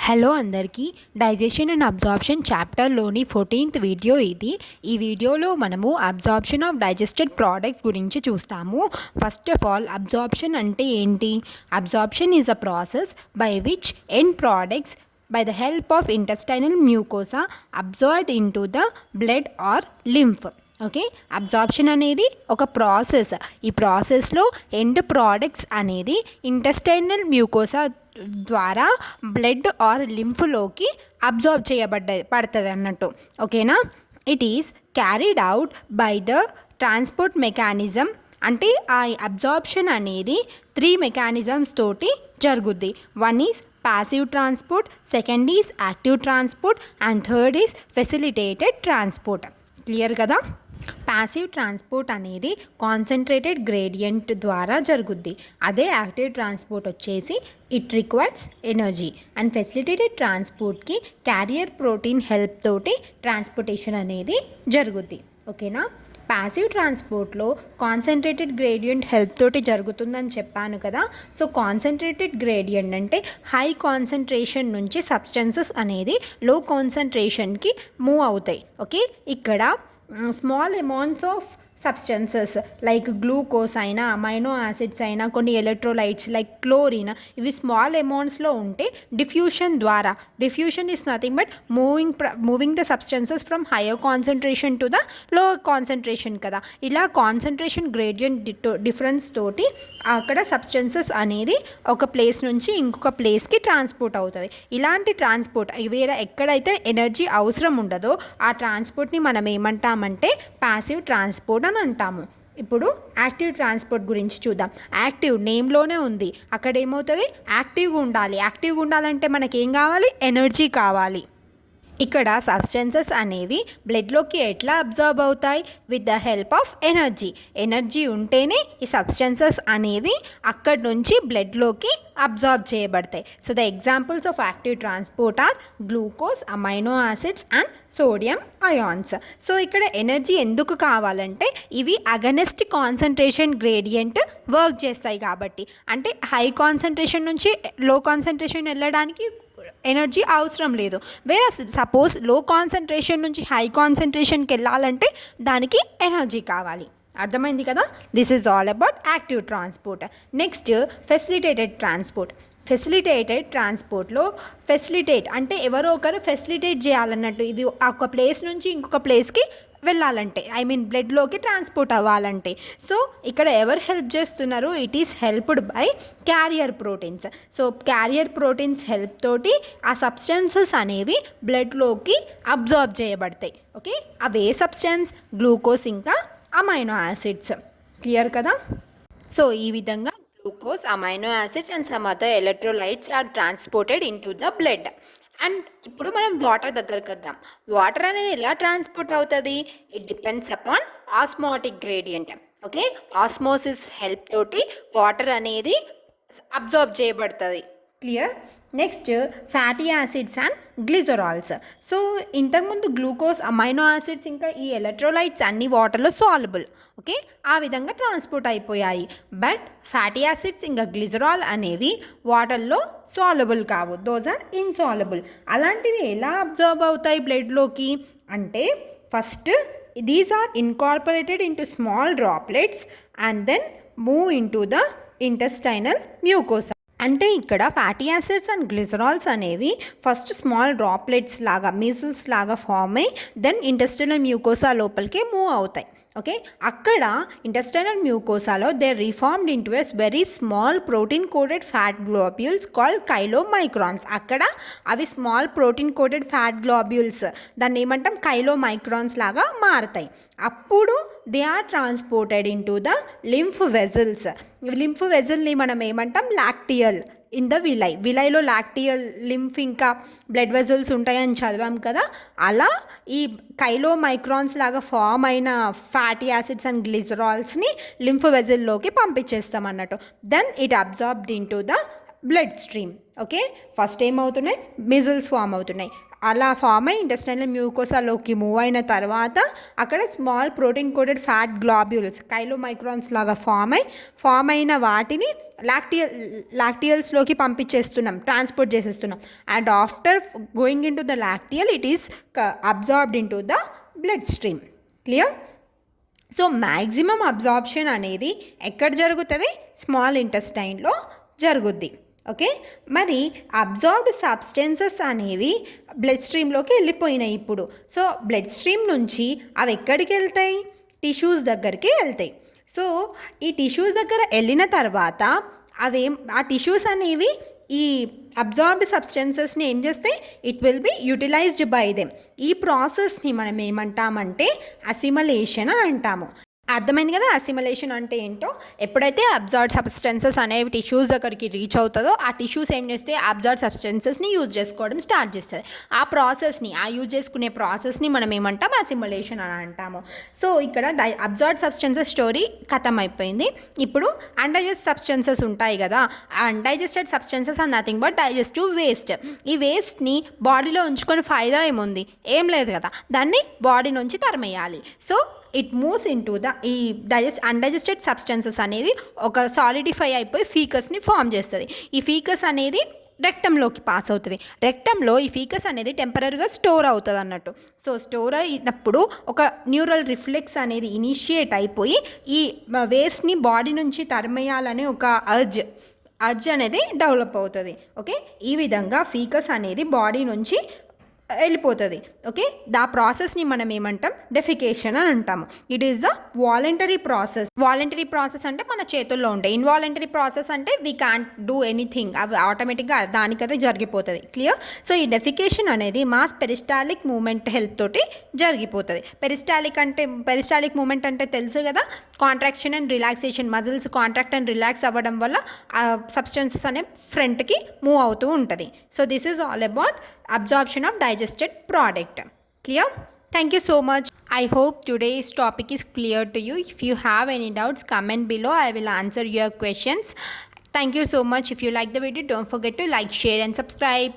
Hello అందరికీ digestion and absorption చాప్టర్లోని 14th video ఇది. ఈ వీడియోలో మనము అబ్జార్ప్షన్ ఆఫ్ డైజెస్టెడ్ ప్రోడక్ట్స్ గురించి చూస్తాము. ఫస్ట్ ఆఫ్ ఆల్ అబ్జార్ప్షన్ అంటే ఏంటి? Absorption is a process by which end products by the help of intestinal mucosa absorbed into the blood or lymph. Okay, absorption అనేది ఒక ప్రాసెస్. ఈ ప్రాసెస్లో end products అనేది intestinal mucosa ద్వారా blood are లింఫ్లోకి absorb పడుతుంది అన్నట్టు. ఓకేనా? It is carried out by the transport mechanism. అంటే ఆ అబ్జార్ప్షన్ అనేది 3 మెకానిజమ్స్ తోటి జరుగుద్ది. One is passive transport, second is active transport and third is facilitated transport. Clear కదా? ప్యాసివ్ ట్రాన్స్పోర్ట్ అనేది కాన్సన్ట్రేటెడ్ గ్రేడియంట్ ద్వారా జరుగుద్ది. అదే యాక్టివ్ ట్రాన్స్పోర్ట్ వచ్చేసి it requires energy. And facilitated ట్రాన్స్పోర్ట్కి carrier protein help తోటి ట్రాన్స్పోర్టేషన్ అనేది జరుగుద్ది. ఓకేనా? ప్యాసివ్ ట్రాన్స్పోర్ట్లో కాన్సన్ట్రేటెడ్ గ్రేడియంట్ హెల్ప్ తోటి జరుగుతుందని చెప్పాను కదా. సో కాన్సన్ట్రేటెడ్ గ్రేడియంట్ అంటే హై కాన్సన్ట్రేషన్ నుంచి సబ్స్టెన్సెస్ అనేది లో కాన్సన్ట్రేషన్కి మూవ్ అవుతాయి. ఓకే, ఇక్కడ small amounts of substances like glucose అయినా, అమైనో యాసిడ్స్ అయినా, కొన్ని ఎలక్ట్రోలైట్స్ లైక్ క్లోరిన్, ఇవి స్మాల్ అమౌంట్స్లో ఉంటే diffusion is nothing but moving the substances from higher concentration to the lower concentration కదా. ఇలా కాన్సన్ట్రేషన్ గ్రేడియంట్ డిఫరెన్స్ తోటి అక్కడ సబ్స్టెన్సెస్ అనేది ఒక ప్లేస్ నుంచి ఇంకొక ప్లేస్కి ట్రాన్స్పోర్ట్ అవుతుంది. ఇలాంటి ట్రాన్స్పోర్ట్ వేరే ఎక్కడైతే ఎనర్జీ అవసరం ఉండదో ఆ ట్రాన్స్పోర్ట్ని మనం ఏమంటామంటే ప్యాసివ్ ట్రాన్స్పోర్ట్ అని అంటాము. ఇప్పుడు యాక్టివ్ ట్రాన్స్పోర్ట్ గురించి చూద్దాం. యాక్టివ్ నేమ్లోనే ఉంది. అక్కడ ఏమవుతుంది? యాక్టివ్గా ఉండాలి. యాక్టివ్గా ఉండాలంటే మనకి ఏం కావాలి? ఎనర్జీ కావాలి. ఇక్కడ సబ్స్టెన్సెస్ అనేవి బ్లడ్లోకి ఎట్లా అబ్జర్బ్ అవుతాయి? With the help of energy. Energy ఉంటేనే ఈ సబ్స్టెన్సెస్ అనేవి అక్కడి నుంచి బ్లడ్లోకి అబ్జార్బ్ చేయబడతాయి. So the examples of active transport are glucose, amino acids and sodium ions. So ఇక్కడ ఎనర్జీ ఎందుకు కావాలంటే ఇవి అగనెస్ట్ కాన్సన్ట్రేషన్ గ్రేడియంట్ వర్క్ చేస్తాయి కాబట్టి. అంటే హై కాన్సన్ట్రేషన్ నుంచి లో కాన్సన్ట్రేషన్ వెళ్ళడానికి ఎనర్జీ అవసరం లేదు. వేరే సపోజ్ లో కాన్సన్ట్రేషన్ నుంచి హై కాన్సన్ట్రేషన్కి వెళ్ళాలంటే దానికి ఎనర్జీ కావాలి. అర్థమైంది కదా? This is all about active transport. Next facilitated transport. Facilitated ట్రాన్స్పోర్ట్లో ఫెసిలిటేట్ అంటే ఎవరో ఒకరు ఫెసిలిటేట్ చేయాలన్నట్టు. ఇది ఒక ప్లేస్ నుంచి ఇంకొక ప్లేస్కి వెళ్ళాలంటే, ఐ మీన్ బ్లడ్లోకి ట్రాన్స్పోర్ట్ అవ్వాలంటే. సో ఇక్కడ ఎవరు హెల్ప్ చేస్తున్నారు? It is helped by carrier proteins. So carrier proteins help తోటి ఆ సబ్స్టెన్సెస్ అనేవి బ్లడ్లోకి అబ్జార్బ్ చేయబడతాయి. ఓకే, అవే సబ్స్టెన్స్ గ్లూకోజ్ ఇంకా అమైనో యాసిడ్స్. క్లియర్ కదా? సో ఈ విధంగా glucose, amino acids and some other electrolytes are transported into the blood. And ఇప్పుడు మనం వాటర్ దగ్గరికి వద్దాం. వాటర్ అనేది ఎలా ట్రాన్స్పోర్ట్ అవుతుంది? It depends upon osmotic gradient. Okay, osmosis help తోటి వాటర్ అనేది అబ్జార్బ్ చేయబడుతుంది. Clear? Next fatty acids and glycerols. So ఇంతకుముందు గ్లూకోజ్, అమైనో యాసిడ్స్ ఇంకా ఈ ఎలక్ట్రోలైట్స్ అన్ని వాటర్లో సాల్యుబుల్. ఓకే, ఆ విధంగా ట్రాన్స్పోర్ట్ అయిపోయాయి. బట్ ఫ్యాటీ యాసిడ్స్ ఇంకా గ్లిజరాల్ అనేవి వాటర్లో సాల్యుబుల్ కావు. Those are insoluble. అలాంటివి ఎలా అబ్జర్బ్ అవుతాయి బ్లడ్లోకి అంటే first these are incorporated into small droplets and then move into the intestinal mucosa. అంటే ఇక్కడ ఫ్యాటీ యాసిడ్స్ అండ్ గ్లిజరాల్స్ అనేవి ఫస్ట్ స్మాల్ డ్రాప్లెట్స్ లాగా, మీసిల్స్ లాగా ఫామ్ అయ్యి దెన్ ఇంటెస్టైనల్ మ్యూకోసా లోపలికి మూవ్ అవుతాయి. ఓకే, అక్కడ ఇంటెస్టైనల్ మ్యూకోసాలో they reformed into as very small protein coated fat globules called chylomicrons. అక్కడ అవి small protein coated fat globules, దాన్ని ఏమంటాం కైలోమైక్రాన్స్ లాగా మారుతాయి. అప్పుడు they are transported into the lymph vessels. Lymph వెజల్ని మనం ఏమంటాం? లాక్టియల్ ఇన్ ద విలైలో లాక్టియల్ లింఫ్ ఇంకా బ్లడ్ వెజల్స్ ఉంటాయని చదివాం కదా. అలా ఈ కైలోమైక్రాన్స్ లాగా ఫామ్ అయిన ఫ్యాటీ యాసిడ్స్ అండ్ గ్లిజరాల్స్ని లింఫ్ వెజల్లోకి పంపించేస్తాం అన్నట్టు. Then it absorbed into the blood stream. Okay, first ఏమవుతున్నాయి? మిజిల్స్ ఫామ్ అవుతున్నాయి. అలా ఫామ్ అయ్యి ఇంటెస్టైనల్ మ్యూకోసాలోకి మూవ్ అయిన తర్వాత అక్కడ small protein coated fat globules chylomicrons లాగా ఫామ్ అయిన వాటిని లాక్టియల్స్లోకి పంపించేస్తున్నాం, ట్రాన్స్పోర్ట్ చేసేస్తున్నాం. And after going into the lacteal it is absorbed into the blood stream. Clear? So maximum absorption అనేది ఎక్కడ జరుగుతుంది? స్మాల్ ఇంటెస్టైన్లో జరుగుద్ది. ఓకే, మరి అబ్జార్బ్డ్ సబ్స్టెన్సెస్ అనేవి బ్లడ్ స్ట్రీమ్లోకి వెళ్ళిపోయినాయి ఇప్పుడు. సో బ్లడ్ స్ట్రీమ్ నుంచి అవి ఎక్కడికి వెళ్తాయి? టిష్యూస్ దగ్గరికి వెళ్తాయి. సో ఈ టిష్యూస్ దగ్గర వెళ్ళిన తర్వాత ఆ టిష్యూస్ అనేవి ఈ అబ్జార్బ్డ్ సబ్స్టెన్సెస్ని ఏం చేస్తాయి? It will be utilized by them. ఈ ప్రాసెస్ని మనం ఏమంటామంటే అసిమలేషన్ అంటాము. అర్థమైంది కదా అసిమలేషన్ అంటే ఏంటో? ఎప్పుడైతే అబ్జార్బ్డ్ సబ్స్టెన్సెస్ అనేవి టిష్యూస్ దగ్గరికి రీచ్ అవుతుందో ఆ టిష్యూస్ ఏం చేస్తే అబ్జార్బ్డ్ సబ్స్టెన్సెస్ని యూజ్ చేసుకోవడం స్టార్ట్ చేస్తుంది. ఆ యూజ్ చేసుకునే ప్రాసెస్ని మనం ఏమంటాం? అసిమలేషన్ అని అంటాము. సో ఇక్కడ అబ్జార్బ్డ్ సబ్స్టెన్సెస్ స్టోరీ ఖతం అయిపోయింది. ఇప్పుడు అన్డైజెస్ట్ సబ్స్టెన్సెస్ ఉంటాయి కదా, undigested substances are nothing but digestive waste. ఈ వేస్ట్ని బాడీలో ఉంచుకొని ఫైదా ఏముంది? ఏం లేదు కదా, దాన్ని బాడీ నుంచి తరిమేయాలి. So it moves into the undigested substances అనేది ఒక సాలిడిఫై అయిపోయి ఫీకస్ని ఫామ్ చేస్తుంది. ఈ ఫీకస్ అనేది రెక్టంలోకి పాస్ అవుతుంది. రెక్టంలో ఈ ఫీకస్ అనేది టెంపరీగా స్టోర్ అవుతుంది అన్నట్టు. సో స్టోర్ అయినప్పుడు ఒక న్యూరల్ రిఫ్లెక్స్ అనేది ఇనిషియేట్ అయిపోయి ఈ వేస్ట్ని బాడీ నుంచి తరిమేయాలనే ఒక అర్జ్ అనేది డెవలప్ అవుతుంది. ఓకే, ఈ విధంగా ఫీకస్ అనేది బాడీ నుంచి వెళ్ళిపోతుంది. ఓకే, దా ప్రాసెస్ని మనం ఏమంటాం? డెఫికేషన్ అని అంటాము. It is the voluntary process. Voluntary process అంటే మన చేతుల్లో ఉంటాయి. ఇన్వాలంటరీ ప్రాసెస్ అంటే వీ క్యాంట్ డూ ఎనీథింగ్, అవి ఆటోమేటిక్గా దానికదే జరిగిపోతుంది. క్లియర్? సో ఈ డెఫికేషన్ అనేది మాస్ పెరిస్టాలిక్ మూమెంట్ హెల్ప్ తోటి జరిగిపోతుంది. పెరిస్టాలిక్ మూమెంట్ అంటే తెలుసు కదా, contraction and relaxation, muscles contract and relax అవ్వడం వల్ల సబ్స్టెన్సెస్ అనే ఫ్రంట్కి మూవ్ అవుతూ ఉంటుంది. So this is all about absorption of digested product. Clear? Thank you so much. I hope today's topic is clear to you. If you have any doubts, comment below. I will answer your questions. Thank you so much. If you like the video, don't forget to like, share and subscribe.